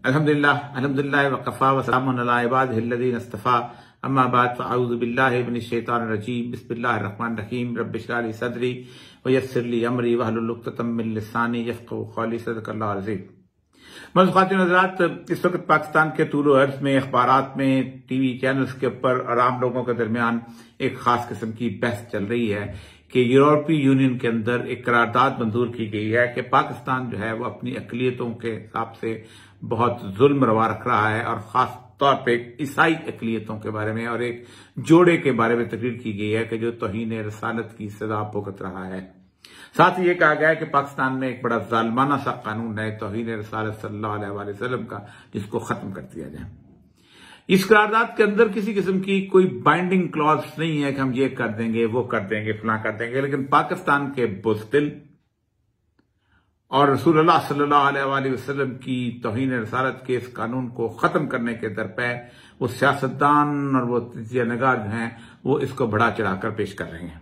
अल्हम्दुलिल्लाह वकफ़ा वसलामुन अला इबादिहिल्लज़ीना इस्तफ़ा अम्मा बाद फ़अऊज़ु बिल्लाहि मिनश शैतानिर रजीम बिस्मिल्लाहिर रहमानिर रहीम रब्बि इश्रह ली सदरी व यस्सिर ली अमरी वहलुल उक़दतम मिन लिसानी यफ़क़हू क़ौली सदक़ल्लाहुल अज़ीम। मौजूद ख़वातीन हज़रात, इस वक्त पाकिस्तान के तूलो अर्ज़ में अखबारात में टीवी चैनल्स के ऊपर और आम लोगों के दरमियान एक खास किस्म की बहस चल रही है कि यूरोपीय यूनियन के अंदर एक करारदाद मंजूर की गई है कि पाकिस्तान जो है वो अपनी अक़लियतों के हिसाब से बहुत जुल्म रवा रख रहा है और खास तौर पे ईसाई अक़लियतों के बारे में और एक जोड़े के बारे में तकरीर की गई है कि जो तौहीन रसालत की सजा भुगत रहा है। साथ ही ये कहा गया है कि पाकिस्तान में एक बड़ा जालिमाना सा कानून है तौहीन रसालत सल्लल्लाहु अलैहि वसल्लम का, जिसको खत्म कर दिया जाए। इस करारदाद के अंदर किसी किस्म की कोई बाइंडिंग क्लॉज नहीं है कि हम ये कर देंगे, वो कर देंगे, फलां कर देंगे, लेकिन पाकिस्तान के बुज़दिल और रसूलुल्लाह सल्लल्लाहु अलैहि वसल्लम की तौहीन रसालत के इस कानून को खत्म करने के दर पे वो सियासतदान और वो तजिया नगार जो हैं वो इसको बढ़ा चढ़ाकर पेश कर रहे हैं।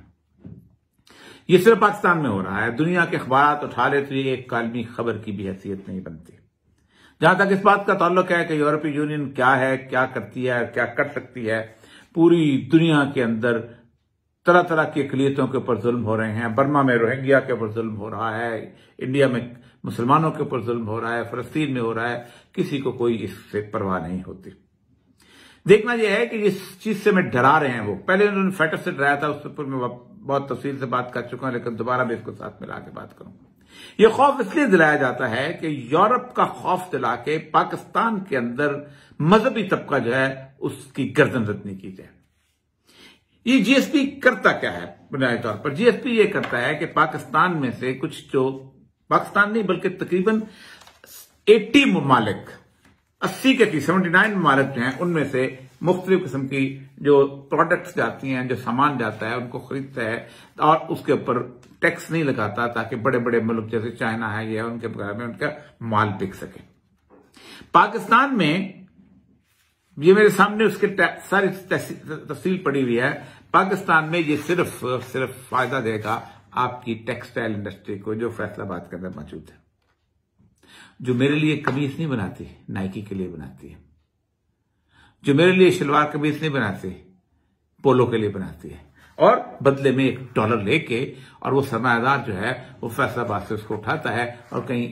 ये सिर्फ पाकिस्तान में हो रहा है, दुनिया के अखबार उठा ले तो ये एक कालमी खबर की भी हैसियत नहीं बनती। जहां तक इस बात का ताल्लुक है कि यूरोपीय यूनियन क्या है, क्या करती है, क्या कर सकती है, पूरी दुनिया के अंदर तरह तरह की अक़लियतों के ऊपर जुल्म हो रहे हैं। बर्मा में रोहिंग्या के ऊपर जुल्म हो रहा है, इंडिया में मुसलमानों के ऊपर जुल्म हो रहा है, फलस्तीन में हो रहा है, किसी को कोई इससे परवाह नहीं होती। देखना यह है कि जिस चीज से मैं डरा रहे हैं वो पहले उन्होंने फैटर से डराया था, उस पर मैं बहुत तफसील से बात कर चुका हूं, लेकिन दोबारा मैं इसको साथ मिला के बात करूंगा। यह खौफ इसलिए दिलाया जाता है कि यूरोप का खौफ दिला के पाकिस्तान के अंदर मजहबी तबका जो है उसकी गर्दन रत्नी की जाए। ये जीएसपी करता क्या है? बुनियादी तौर पर जीएसपी ये करता है कि पाकिस्तान में से कुछ जो पाकिस्तान नहीं बल्कि तकरीबन 80 ममालिक 79 ममालिक जो हैं उनमें से मुख्तलिफ किस्म की जो प्रोडक्ट्स जाती हैं, जो सामान जाता है, उनको खरीदता है और उसके ऊपर टैक्स नहीं लगाता ताकि बड़े बड़े मुल्क जैसे चाइना है या उनके बगैर में उनका माल बिक सके। पाकिस्तान में ये मेरे सामने उसके सारी तफसील पड़ी हुई है। पाकिस्तान में ये सिर्फ फायदा देगा आपकी टेक्सटाइल इंडस्ट्री को, जो फैसलाबाद के अंदर मौजूद है, जो मेरे लिए कमीज नहीं बनाती, नाइकी के लिए बनाती है, जो मेरे लिए शलवार कमीज नहीं बनाती, पोलो के लिए बनाती है, और बदले में $1 लेके और वो सरमायादार जो है वो फैसलाबाद से उसको उठाता है और कहीं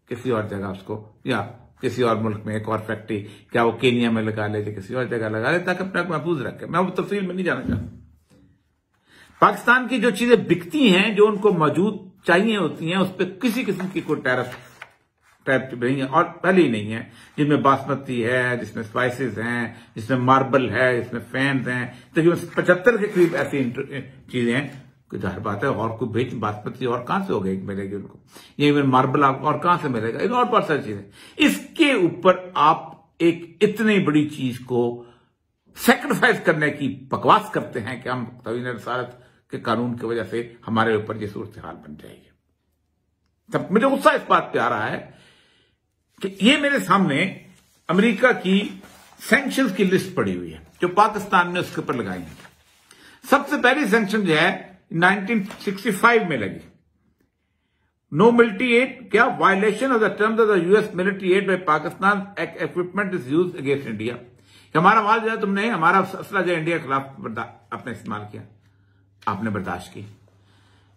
किसी और जगह उसको या किसी और मुल्क में एक और फैक्ट्री, क्या वो केनिया में लगा ले, किसी और जगह लगा ले, ताकि अपने आप महफूज रखे। मैं वो तफसील में नहीं जाना चाहता। पाकिस्तान की जो चीजें बिकती हैं, जो उनको मौजूद चाहिए होती हैं, उस पर किसी किस्म की कोई टैरिफ नहीं है और पहले ही नहीं है, जिनमें बासमती है, जिसमें स्पाइसेस हैं, जिसमें मार्बल है, जिसमें फैंस हैं, तकरीबन 75 के करीब ऐसी चीजें हैं। जाहिर बात है और कोई बेच बासमती और कहां से होगी, मिलेगी उनको, ये मार्बल आपको और कहां से मिलेगा, इन और बहुत सारी चीजें। इसके ऊपर आप एक इतनी बड़ी चीज को सेक्रीफाइस करने की बकवास करते हैं कि हम तौहीन रसालत के कानून की वजह से हमारे ऊपर ये सूरत हाल बन जाएगी। तब मुझे गुस्सा इस बात पे आ रहा है कि ये मेरे सामने अमेरिका की सैंक्शंस की लिस्ट पड़ी हुई है जो पाकिस्तान ने उसके ऊपर लगाई है। सबसे पहली सैंक्शन जो है 1965 में लगी, नो मिलिट्री एड, क्या violation of the terms of the US military aid by Pakistan equipment is used against India. हमारा माल जो है तुमने, हमारा असला जो इंडिया के खिलाफ आपने इस्तेमाल किया, आपने बर्दाश्त की।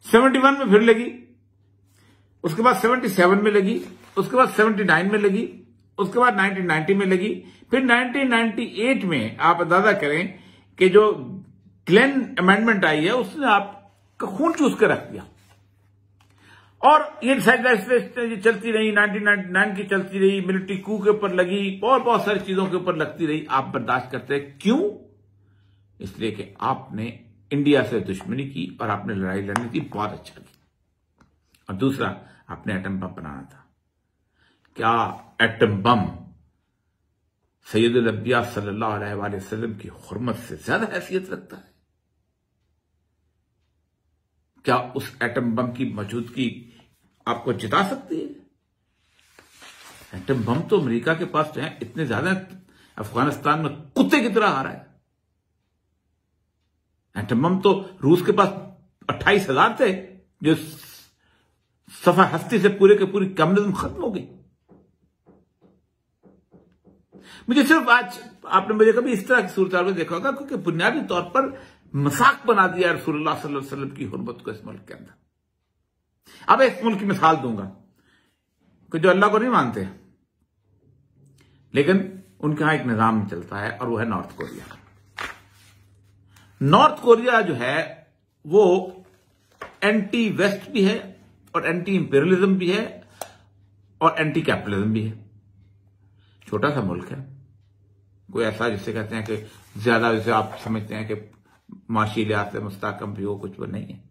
71 में फिर लगी, उसके बाद 77 में लगी, उसके बाद 79 में लगी, उसके बाद 1990 में लगी, फिर 1998 में आप अंदाजा करें कि जो ग्लेन अमेंडमेंट आई है उसने आपका खून चूस के रख दिया। और ये चलती रही, 1999 की चलती रही, मिलिट्री कू के ऊपर लगी और बहुत सारी चीजों के ऊपर लगती रही। आप बर्दाश्त करते हैं क्यों? इसलिए कि आपने इंडिया से दुश्मनी की और आपने लड़ाई लड़नी थी, बहुत अच्छा की। और दूसरा, आपने एटम बम बनाना था। क्या एटम बम सैयदुल अंबिया सल्लल्लाहु अलैहि वसल्लम की हुर्मत से ज्यादा हैसियत रखता है? क्या उस एटम बम की मौजूदगी आपको जिता सकती है? एटम बम तो अमेरिका के पास जो है इतने ज्यादा, अफगानिस्तान में कुत्ते की तरह आ रहा है। एटम बम तो रूस के पास 28,000 थे, जो सफा हस्ती से पूरे के पूरी कम्युनिज्म खत्म हो गई। मुझे सिर्फ आज आपने मुझे कभी इस तरह की सूरत में देखा होगा क्योंकि बुनियादी तौर पर मजाक बना दिया रसूलुल्लाह सल्लल्लाहु अलैहि वसल्लम की हुर्मत को इस मुल्क के अंदर। अब इस मुल्क की मिसाल दूंगा कि जो अल्लाह को नहीं मानते लेकिन उनके यहां एक निजाम चलता है और वो है नॉर्थ कोरिया। नॉर्थ कोरिया जो है वो एंटी वेस्ट भी है और एंटी इंपीरियलिज्म भी है और एंटी कैपिटलिज्म भी है। छोटा सा मुल्क है, कोई ऐसा जिससे कहते हैं कि ज्यादा जैसे आप समझते हैं कि माशी लिहाज से मुस्तहकम भी हो, कुछ वो नहीं है।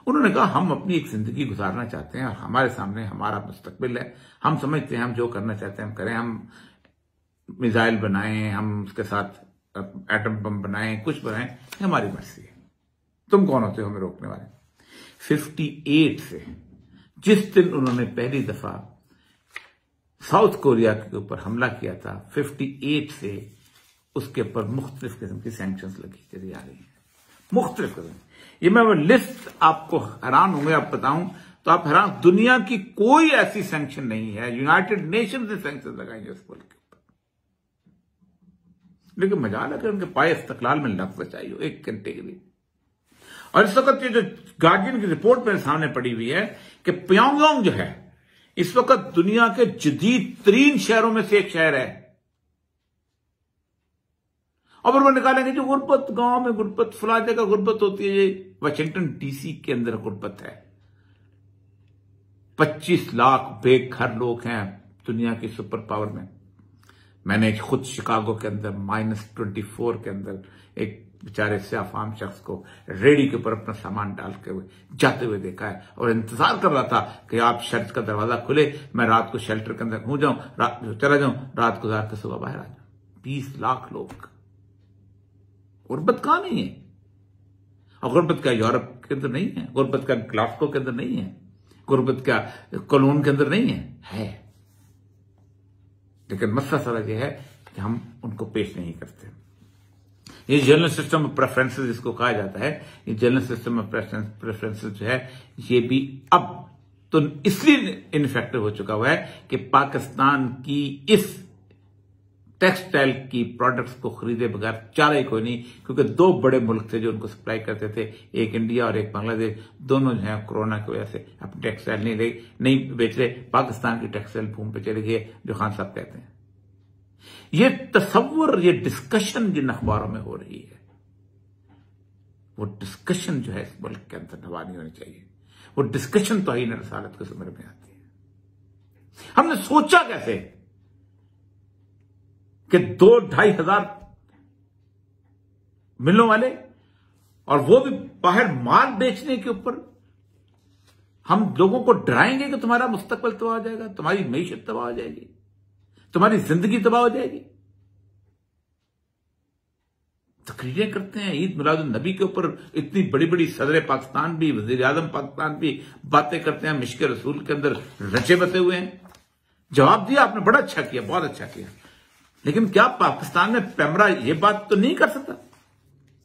उन्होंने कहा हम अपनी एक जिंदगी गुजारना चाहते हैं और हमारे सामने हमारा मुस्तकबिल है, हम समझते हैं हम जो करना चाहते हैं हम करें, हम मिसाइल बनाएं, हम उसके साथ एटम बम बनाएं, कुछ बनाएं, हमारी मर्जी है, तुम कौन होते हो हमें रोकने वाले। 58 से जिस दिन उन्होंने पहली दफा साउथ कोरिया के ऊपर हमला किया था, 58 से उसके ऊपर मुख्तलिफ किस्म की सैंक्शंस लगी चली आ रही है, मुख्तलिफ किस्म। ये मैं वो लिस्ट आपको हैरान होंगे आप बताऊं तो आप हैरान, दुनिया की कोई ऐसी सैंक्शन नहीं है, यूनाइटेड नेशन ने सैंक्शन लगाई है उस मुल्क के ऊपर, लेकिन मजाल है कि उनके पाए इस्तकलाल में लफ्ज चाहिए एक घंटे के लिए। और इस वक्त ये जो गार्डियन की रिपोर्ट मेरे सामने पड़ी हुई है कि प्योंगयांग जो है इस वक्त दुनिया के जदीद तरीन शहरों में से एक शहर है। और वो निकालेंगे जो गुर्बत गांव में गुर्बत फला जगह गुर्बत होती है, ये वाशिंगटन डीसी के अंदर गुर्बत है। 25 लाख बेघर लोग हैं दुनिया की सुपर पावर में। मैंने खुद शिकागो के अंदर -24 के अंदर एक बेचारे स्याफाम शख्स को रेडी के ऊपर अपना सामान डाल के जाते हुए देखा है और इंतजार कर रहा था कि आप शेल्टर का दरवाजा खुले, मैं रात को शेल्टर के अंदर हो जाऊं, चला जाऊं, रात गुजार के सुबह बाहर आ जाऊं। 20 लाख लोग। गुर्बत कहां नहीं है? और गुर्बत क्या यूरोप के अंदर नहीं है, गुर्बत का ग्लास्को के अंदर नहीं है, गुर्बत क्या कोलोन के अंदर नहीं है। लेकिन मसला सारा यह है कि हम उनको पेश नहीं करते। ये जनरल सिस्टम ऑफ प्रेफरेंसेस जिसको कहा जाता है, ये जनरल सिस्टम ऑफ प्रेफरेंसेस जो है ये भी अब तो इसलिए इनफेक्टिव हो चुका हुआ है कि पाकिस्तान की इस टेक्सटाइल की प्रोडक्ट्स को खरीदे बगैर चारा ही कोई नहीं, क्योंकि 2 बड़े मुल्क थे जो उनको सप्लाई करते थे, एक इंडिया और एक बांग्लादेश। दोनों जो है कोरोना की वजह से अपनी टेक्सटाइल नहीं बेच रहे, पाकिस्तान की टेक्सटाइल बूम पे चले गए, जो खान साहब कहते हैं। ये तसव्वुर, ये डिस्कशन जिन अखबारों में हो रही है, वो डिस्कशन जो है इस मुल्क के अंदर दबा नहीं होनी चाहिए। वो डिस्कशन तौहीन रसालत के ज़ुमरे में आती है। हमने सोचा कैसे कि 2-2.5 हजार मिलों वाले, और वो भी बाहर माल बेचने के ऊपर हम लोगों को डराएंगे कि तुम्हारा मुस्तकबिल तबाह हो जाएगा, तुम्हारी मईशत तबाह हो जाएगी, तुम्हारी जिंदगी तबाह हो जाएगी। तकरीरें करते हैं ईद मिलादुन नबी के ऊपर, इतनी बड़ी बड़ी सदर पाकिस्तान भी, वजीर आजम पाकिस्तान भी बातें करते हैं, मिश्क रसूल के अंदर रचे बते हुए हैं। जवाब दिया आपने, बड़ा अच्छा किया, बहुत अच्छा किया। लेकिन क्या पाकिस्तान में पैमरा ये बात तो नहीं कर सकता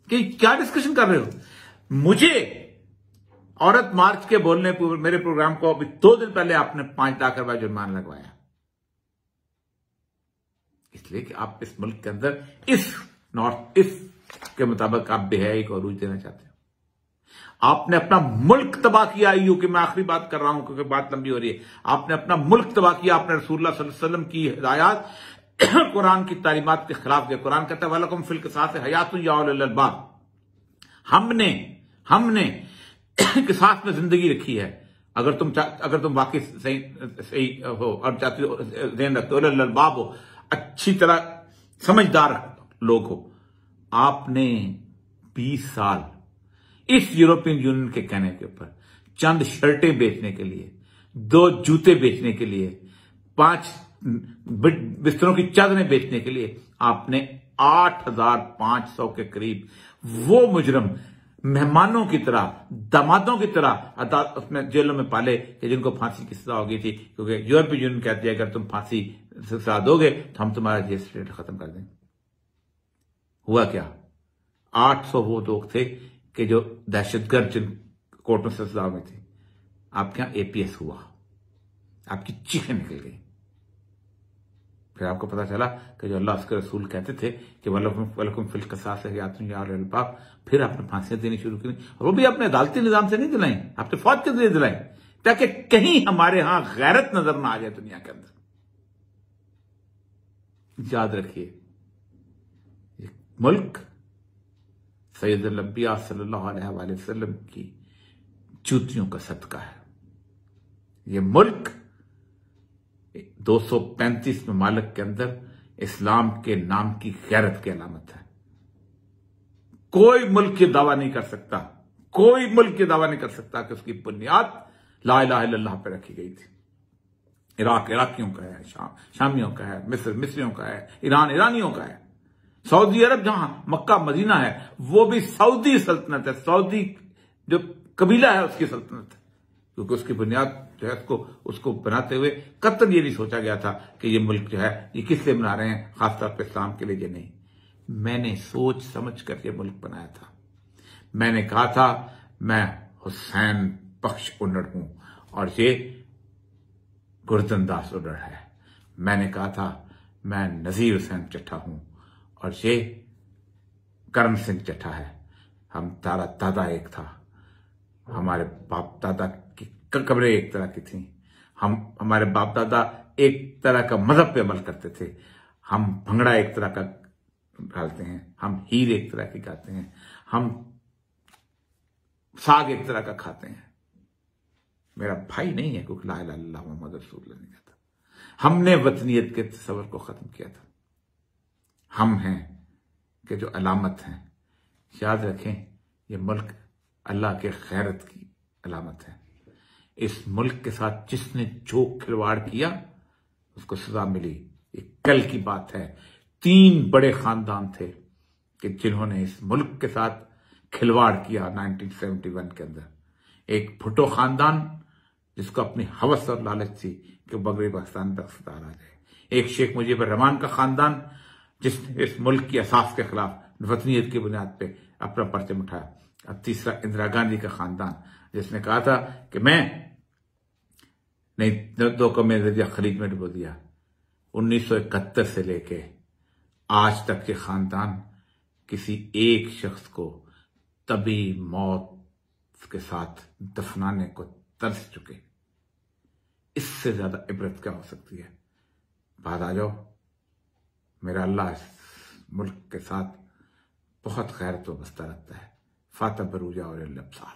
कि क्या डिस्कशन कर रहे हो? मुझे औरत मार्च के बोलने पर मेरे प्रोग्राम को अभी 2 दिन पहले आपने 5 लाख रुपया जुर्माना लगवाया, इसलिए कि आप इस मुल्क के अंदर इस नॉर्थ ईस्ट के मुताबिक आप बेहयाई को अरूज देना चाहते हो। आपने अपना मुल्क तबाह किया। कि मैं आखिरी बात कर रहा हूं क्योंकि बात लंबी हो रही है। आपने अपना मुल्क तबाह किया, आपने रसूलुल्लाह सल्लल्लाहु अलैहि वसल्लम की हिदायत कुरान की तालीमात के खिलाफ गए। कुरान कहता है वलकुम फिल क़िसास हयातुन या उलिल अलबाब, हमने किसास में जिंदगी रखी है। अगर तुम वाकई सही हो और चाहते हो, ध्यान रखते हो, उलिल अलबाब हो, अच्छी तरह समझदार लोग हो। आपने 20 साल इस यूरोपियन यूनियन के कहने के ऊपर चंद शर्टें बेचने के लिए, 2 जूते बेचने के लिए, 5 बिस्तरों की चादरें बेचने के लिए आपने 8,500 के करीब वो मुजरम मेहमानों की तरह, दामादों की तरह उसमें जेलों में पाले कि जिनको फांसी की सजा हो गई थी, क्योंकि यूरोपीय यूनियन कहती है अगर तुम फांसी सजा दोगे तो हम तुम्हारा जेल रेट खत्म कर देंगे। हुआ क्या? 800 वो लोग थे कि जो दहशतगर्द जिन कोर्टों से सजा में थे। आपके यहां APS हुआ, आपकी चीखें निकल गई। फिर आपको पता चला कि जो अल्लाह उसके रसूल कहते थे कि वलकुम फिल क़िसास हयातुन या उलिल अलबाब, फिर आपने फांसियां देनी शुरू की, और वो भी अपने अदालती निजाम से नहीं दिलाई, आपने फौज के जरिए दिलाई, ताकि कहीं हमारे यहां गैरत नजर ना आ जाए दुनिया के अंदर। याद रखिए, ये मुल्क सैयदुल अंबिया सल्लल्लाहु अलैहि वसल्लम की जूतियों का सदका है। ये मुल्क 235 ममालिक के अंदर इस्लाम के नाम की गैरत की अलामत है। कोई मुल्क ये दावा नहीं कर सकता, कोई मुल्क ये दावा नहीं कर सकता कि उसकी बुनियाद ला इलाहा इल्लल्लाह पे रखी गई थी। इराक इराकियों का है, शामियों का है, मिस्र मिस्रियों का है, ईरान ईरानियों का है, सऊदी अरब जहां मक्का मदीना है वो भी सऊदी सल्तनत है, सऊदी जो कबीला है उसकी सल्तनत है, क्योंकि उसकी बुनियाद जो है उसको बनाते हुए कतई ये नहीं सोचा गया था कि ये मुल्क जो है ये किस लिए बना रहे हैं, खासतौर पर इस्लाम के लिए। नहीं, मैंने सोच समझ कर ये मुल्क बनाया था। मैंने कहा था मैं हुसैन बख्श उन्नड़ हूं और ये गुरदनदास उन्नड़ है। मैंने कहा था मैं नजीर हुसैन चट्ठा हूं और ये करम सिंह चट्ठा है। हम तारा दादा एक था, हमारे बाप दादा की कब्रें एक तरह की थी, हमारे बाप दादा एक तरह का मजहब पे अमल करते थे, हम भंगड़ा एक तरह का डालते हैं, हम हीर एक तरह की गाते हैं, हम साग एक तरह का खाते हैं। मेरा भाई नहीं है क्योंकि ला इलाहा इल्लल्लाह मुहम्मद रसूलुल्लाह नहीं कहता। हमने वतनियत के तस्वर को खत्म किया था। हम हैं कि जो अलामत हैं, याद रखें, ये मुल्क अल्लाह के खैरत की अलामत है। इस मुल्क के साथ जिसने जो खिलवाड़ किया उसको सजा मिली। ये कल की बात है। 3 बड़े खानदान थे कि जिन्होंने इस मुल्क के साथ खिलवाड़ किया 1971 के अंदर। एक भुट्टो खानदान जिसको अपनी हवस और लालच थी कि मगरबी पाकिस्तान में इख्तियार आ जाए। एक शेख मुजीबुर रहमान का खानदान जिसने इस मुल्क की असास के खिलाफ वतनियत की बुनियाद पे अपना परचम उठाया। अब तीसरा इंदिरा गांधी का खानदान जिसने कहा था कि मैं नहीं 2 कौमें दरिया खलीज में डुबो दिया। 1971 से लेके आज तक के खानदान किसी एक शख्स को तभी मौत के साथ दफनाने को तरस चुके। इससे ज्यादा इबरत क्या हो सकती है? बात आ जाओ, मेरा अल्लाह इस मुल्क के साथ बहुत गैरत वाबस्ता रखता है। फातह बरूजा और अब्सार।